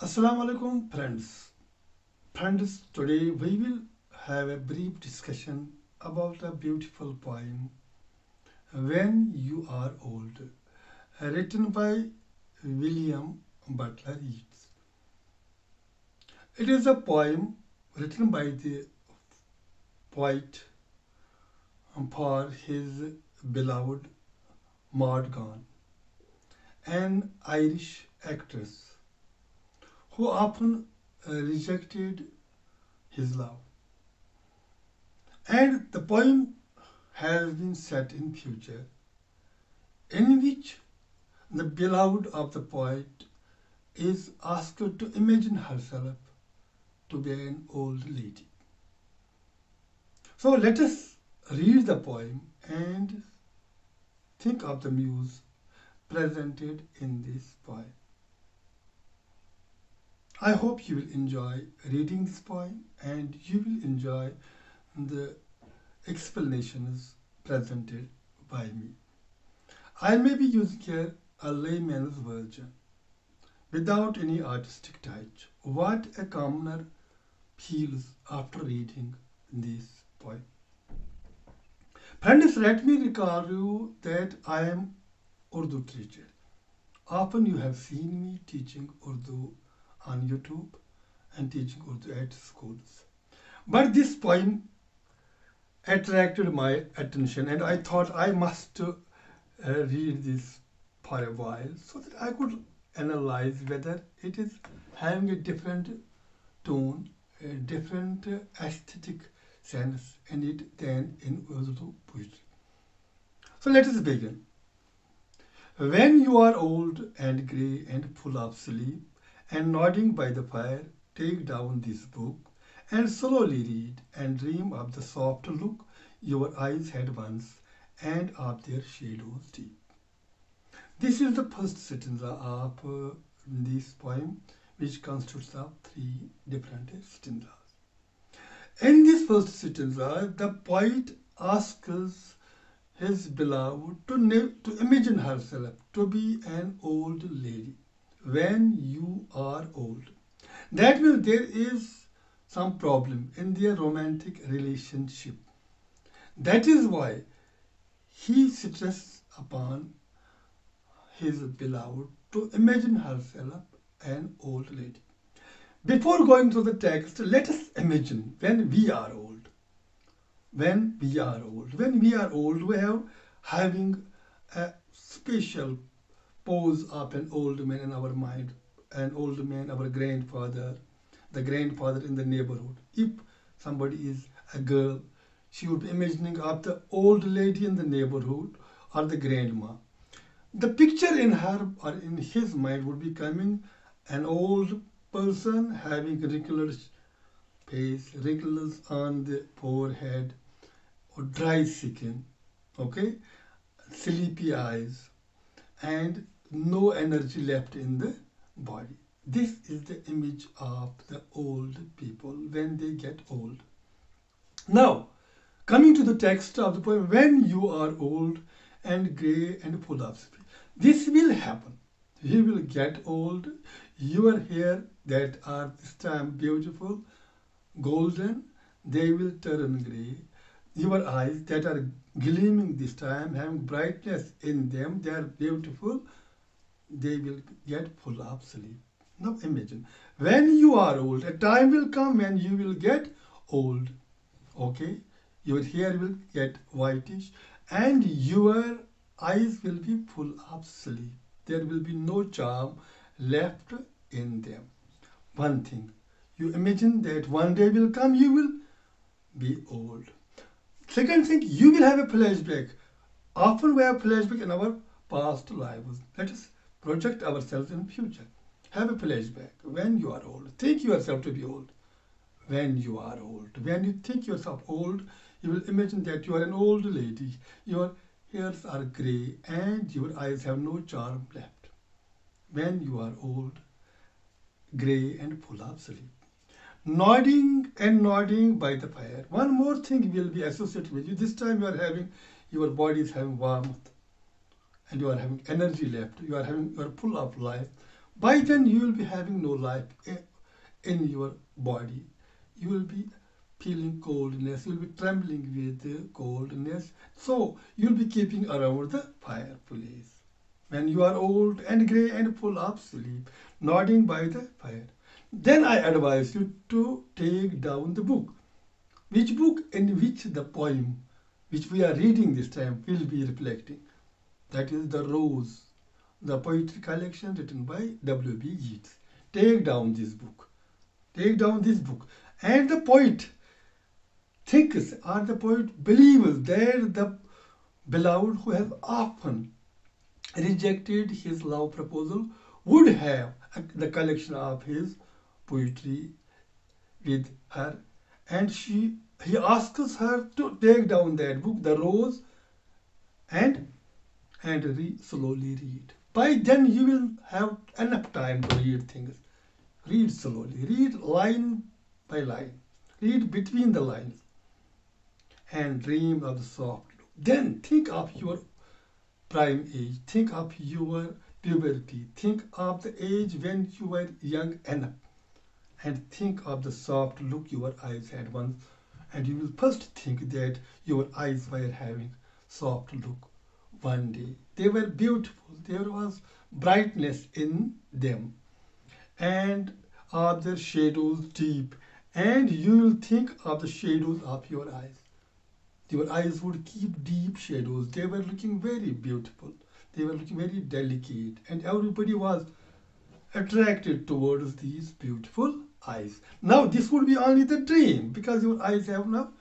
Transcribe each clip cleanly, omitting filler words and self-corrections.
Assalamu alaikum friends. Friends, today we will have a brief discussion about a beautiful poem, When You Are Old, written by William Butler Yeats. It is a poem written by the poet for his beloved Maud Gonne, an Irish actress who often rejected his love. And the poem has been set in future, in which the beloved of the poet is asked to imagine herself to be an old lady. So let us read the poem and think of the muse presented in this poem. I hope you will enjoy reading this poem and you will enjoy the explanations presented by me. I may be using here a layman's version without any artistic touch. What a commoner feels after reading this poem. Friends, let me recall you that I am Urdu teacher. Often you have seen me teaching Urdu on YouTube and teaching Urdu at schools. But this poem attracted my attention and I thought I must read this for a while so that I could analyze whether it is having a different tone, a different aesthetic sense in it than in Urdu poetry. So let us begin. When you are old and grey and full of sleep and nodding by the fire, take down this book and slowly read and dream of the soft look your eyes had once and of their shadows deep. This is the first stanza of this poem, which consists of three different stanzas. In this first stanza, the poet asks his beloved to imagine herself to be an old lady when you are old. That means there is some problem in their romantic relationship. That is why he stresses upon his beloved to imagine herself an old lady. Before going to the text, let us imagine when we are old. When we are old. When we are old, we have having a special pose of an old man in our mind. An old man, our grandfather, the grandfather in the neighborhood. If somebody is a girl, she would be imagining of the old lady in the neighborhood or the grandma. The picture in her or in his mind would be coming an old person having wrinkled face, wrinkles on the forehead, or dry skin, okay, sleepy eyes, and no energy left in the body. This is the image of the old people when they get old. Now, coming to the text of the poem, when you are old and grey and full of spirit. This will happen. You will get old. Your hair that are this time beautiful, golden, they will turn grey. Your eyes that are gleaming this time, having brightness in them, they are beautiful, they will get full of sleep. Now imagine, when you are old, a time will come when you will get old. Okay? Your hair will get whitish and your eyes will be full of sleep. There will be no charm left in them. One thing, you imagine that one day will come, you will be old. Second thing, you will have a flashback. Often we have flashback in our past lives. Let us project ourselves in future. Have a flashback when you are old. Think yourself to be old. When you are old. When you think yourself old, you will imagine that you are an old lady. Your hairs are grey and your eyes have no charm left. When you are old, grey and full of sleep. Nodding and nodding by the fire. One more thing will be associated with you. This time you are having, your body is having warmth and you are having energy left. You are full of life. By then you will be having no life in your body. You will be feeling coldness, you will be trembling with coldness. So you will be keeping around the fireplace. When you are old and grey and full of sleep, nodding by the fire. Then I advise you to take down the book. Which book? In which the poem which we are reading this time will be reflecting. That is The Rose, the poetry collection written by W.B. Yeats. Take down this book. Take down this book. And the poet thinks, or the poet believes that the beloved who has often rejected his love proposal would have the collection of his poetry with her, and he asks her to take down that book, The Rose, and slowly read. By then you will have enough time to read things. Read slowly, read line by line, read between the lines, and dream of the soft look. Then think of your prime age, think of your puberty, think of the age when you were young enough, and think of the soft look your eyes had once, and you will first think that your eyes were having soft look one day. They were beautiful, there was brightness in them, and of their shadows deep, and you will think of the shadows of your eyes. Your eyes would keep deep shadows. They were looking very beautiful. They were looking very delicate, and everybody was attracted towards these beautiful eyes. Now this would be only the dream, because your eyes have now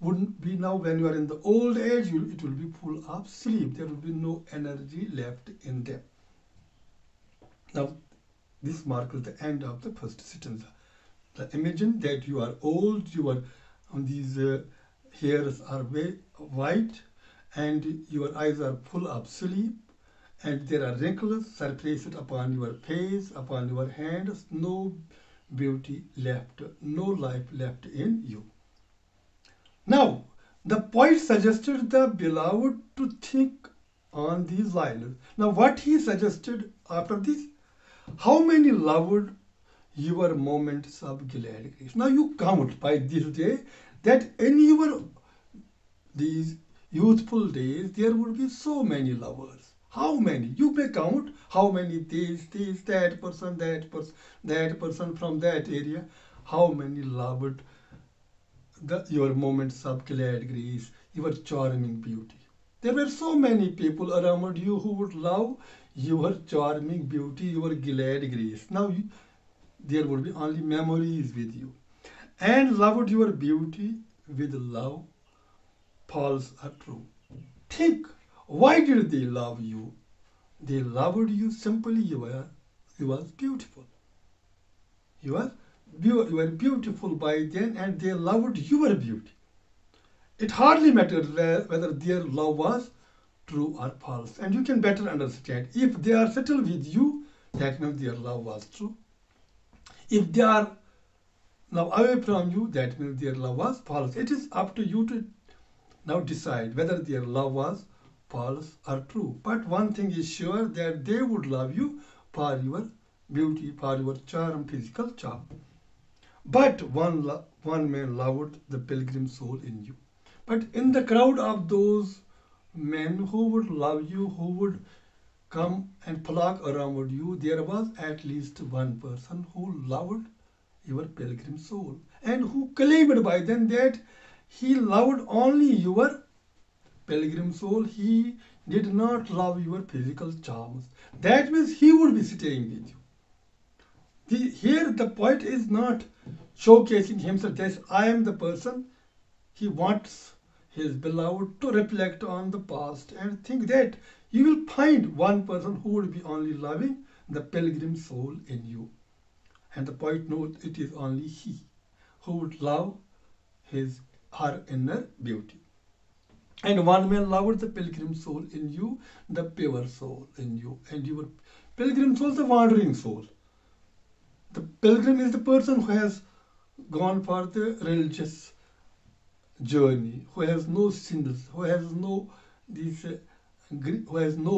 wouldn't be now when you are in the old age, it will be full of sleep. There will be no energy left in them. Now this marks the end of the first sentence. Imagine that you are old, these hairs are very white, and your eyes are full of sleep, and there are wrinkles surfaced upon your face, upon your hands, no beauty left, no life left in you. Now, the poet suggested the beloved to think on these lines. Now, what he suggested after this? How many loved your moments of glad grace? Now, you count by this day that in your these youthful days there would be so many lovers. How many? You may count how many this, that person, that person from that area. How many loved your moments of glad grace, your charming beauty. There were so many people around you who would love your charming beauty, your glad grace. Now there would be only memories with you. And loved your beauty with love, false or true. Think, why did they love you? They loved you simply you was beautiful. You were beautiful by then, and they loved your beauty. It hardly mattered whether their love was true or false. And you can better understand. If they are settled with you, that means their love was true. If they are now away from you, that means their love was false. It is up to you to now decide whether their love was false or true. But one thing is sure, that they would love you for your beauty, for your charm, physical charm. But one man loved the pilgrim soul in you. But in the crowd of those men who would love you, who would come and flock around you, there was at least one person who loved your pilgrim soul, and who claimed by then that he loved only your pilgrim soul. He did not love your physical charms. That means he would be staying with you. Here the poet is not showcasing himself as I am the person. He wants his beloved to reflect on the past and think that you will find one person who would be only loving the pilgrim soul in you. And the poet knows it is only he who would love her inner beauty. And one man loved the pilgrim soul in you, the pure soul in you. And your pilgrim soul is the wandering soul. The pilgrim is the person who has gone for the religious journey, who has no sins, who has no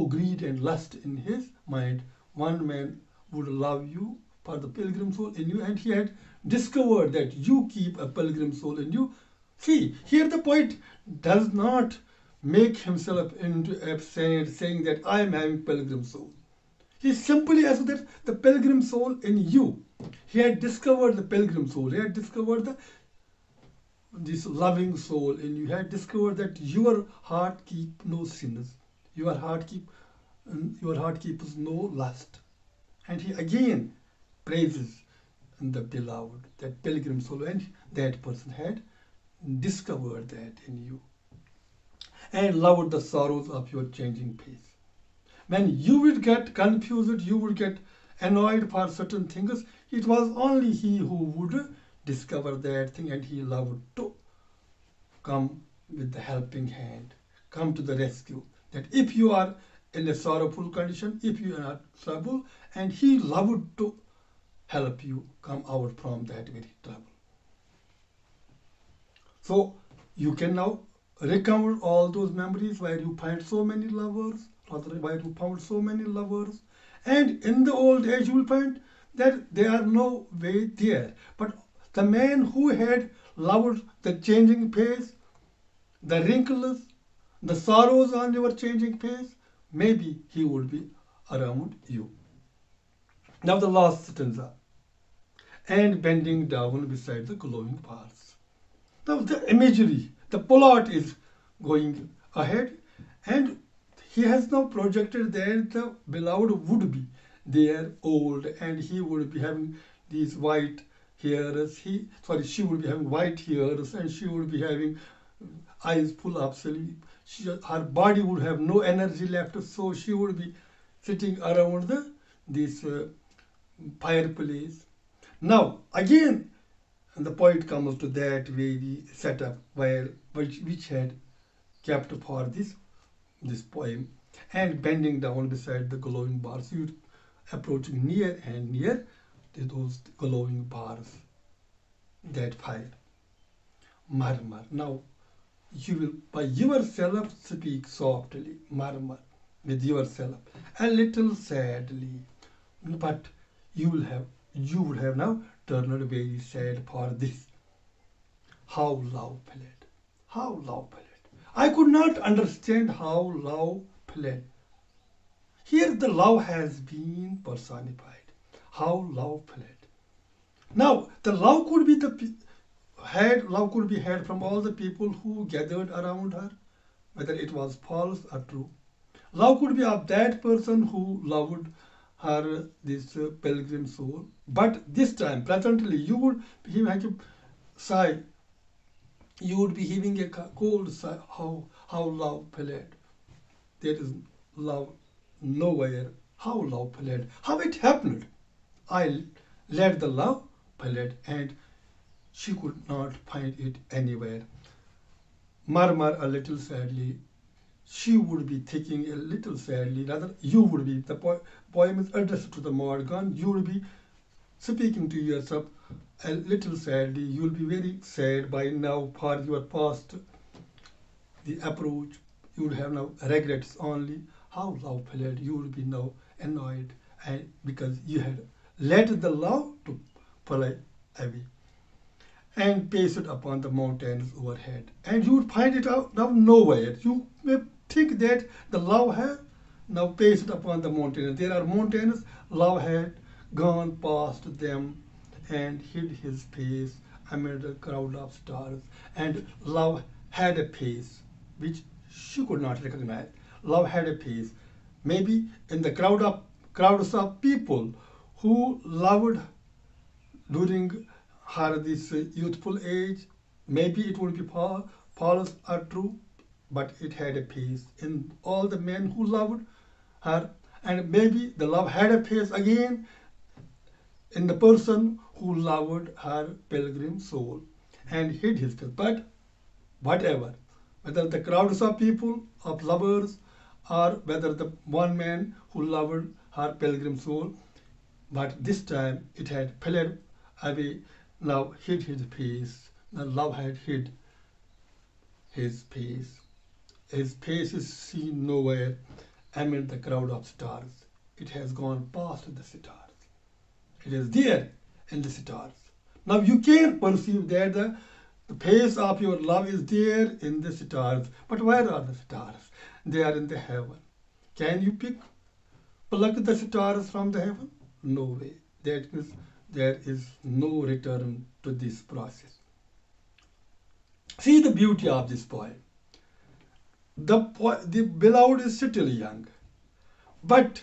greed and lust in his mind, one man would love you for the pilgrim soul in you, and he had discovered that you keep a pilgrim soul in you. See, here the poet does not make himself into a saint saying that I am having pilgrim soul. He simply asks that the pilgrim soul in you. He had discovered the pilgrim soul. He had discovered this loving soul in you. He had discovered that your heart keep no sins. Your heart keeps no lust. And he again praises the beloved, that pilgrim soul, and that person had discovered that in you and loved the sorrows of your changing pace. When you would get confused, you would get annoyed for certain things, it was only he who would discover that thing, and he loved to come with the helping hand, come to the rescue. That if you are in a sorrowful condition, if you are in trouble, and he loved to help you come out from that very trouble. So you can now recover all those memories where you find so many lovers, rather where you found so many lovers, and in the old age you will find that they are no way there. But the man who had loved the changing pace, the wrinkles, the sorrows on your changing pace, maybe he would be around you. Now the last stanza. And bending down beside the glowing paths. Now the imagery, the plot is going ahead, and he has now projected that the beloved would be there old, and he would be having these white hairs. She would be having white hairs, and she would be having eyes full of sleep. Her body would have no energy left, so she would be sitting around this fireplace. Now again, the poet comes to that very setup which had kept for this poem, and bending down beside the glowing bars, you approaching near and near to those glowing bars, that fire. Murmur. Now you will by yourself speak softly, murmur with yourself, a little sadly, but you would have now turned very sad for this. How love fled, how love fled. I could not understand how love fled. Here the love has been personified. How love fled. Now the love could be had from all the people who gathered around her, whether it was false or true. Love could be of that person who loved her, this pilgrim soul. But this time, presently, you would be like a sigh. You would be heaving a cold sigh. How love fled. There is love nowhere. How love fled. How it happened. I let the love fled, and she could not find it anywhere. Murmur a little sadly. She would be thinking a little sadly, rather you would be, the poem is addressed to the Morgan, you will be speaking to yourself a little sadly, you will be very sad by now for your past, the approach, you would have now regrets only, how love fled, you will be now annoyed, and because you had let the love to fly away, and pace it upon the mountains overhead, and you would find it out now nowhere. You may think that the love had now paced upon the mountains. There are mountains, love had gone past them and hid his face amid a crowd of stars. And love had a face which she could not recognize. Love had a face. Maybe in the crowds of people who loved during her this youthful age, maybe it would be false or true, but it had a face in all the men who loved her, and maybe the love had a face again in the person who loved her pilgrim soul and hid his face. But whatever, whether the crowds of people, of lovers, or whether the one man who loved her pilgrim soul, but this time it had fled away, now hid his face. The love had hid his face. His face is seen nowhere amid the crowd of stars. it has gone past the stars. It is there in the stars. Now you can perceive that the face of your love is there in the stars. But where are the stars? They are in the heaven. Can you pluck the stars from the heaven? No way. That means there is no return to this process. See the beauty of this poem. The beloved is still young, but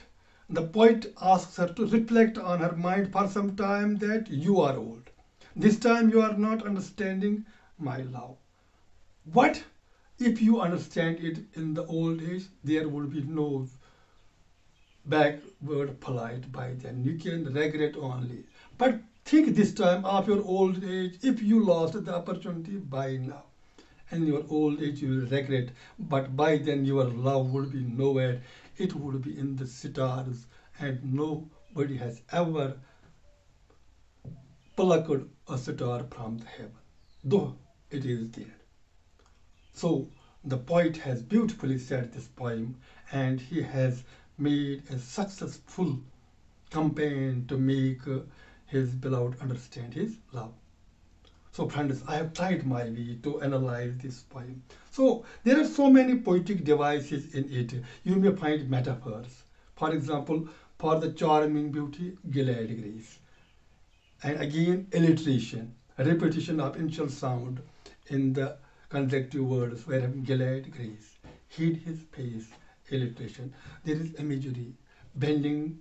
the poet asks her to reflect on her mind for some time that you are old. This time you are not understanding my love. What if you understand it in the old age? There will be no backward flight by then. You can regret only. But think this time of your old age, if you lost the opportunity by now. In your old age you will regret, but by then your love will be nowhere. It will be in the stars, and nobody has ever plucked a star from the heaven, though it is there. So the poet has beautifully said this poem, and he has made a successful campaign to make his beloved understand his love. So friends, I have tried my way to analyze this poem. So there are so many poetic devices in it. You may find metaphors. For example, for the charming beauty, glad grace. And again, alliteration, repetition of initial sound in the consecutive words, where glad grace, hid his face, alliteration. There is imagery, bending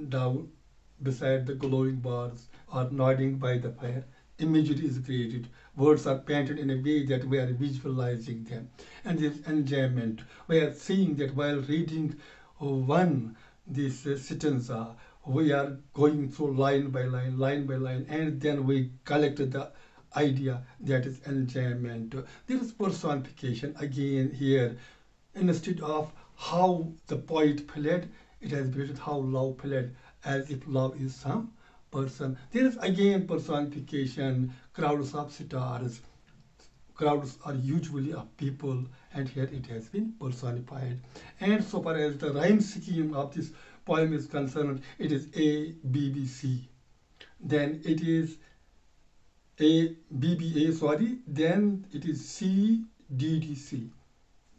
down beside the glowing bars or nodding by the fire. Imagery is created. Words are painted in a way that we are visualizing them. And there is enjoyment. We are seeing that while reading this stanza, we are going through line by line, and then we collect the idea, that is enjoyment. There is personification again here. Instead of how the poet played, it has been how love played, as if love is some person. There is again personification, crowds of stars. Crowds are usually of people, and here it has been personified. And so far as the rhyme scheme of this poem is concerned, it is A, B, B, C. Then it is A, B, B, A, sorry. Then it is C, D, D, C.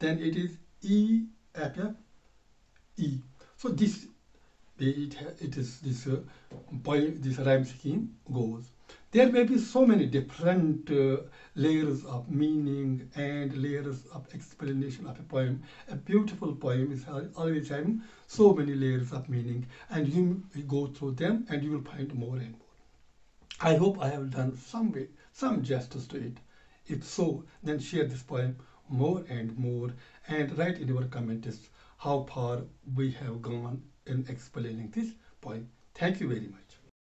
Then it is E, F, F, E. So this it is this poem, this rhyme scheme goes. There may be so many different layers of meaning and layers of explanation of a poem. A beautiful poem is always having so many layers of meaning, and you go through them and you will find more and more. I hope I have done some justice to it. If so, then share this poem more and more, and write in your comments how far we have gone in explaining this poem. Thank you very much.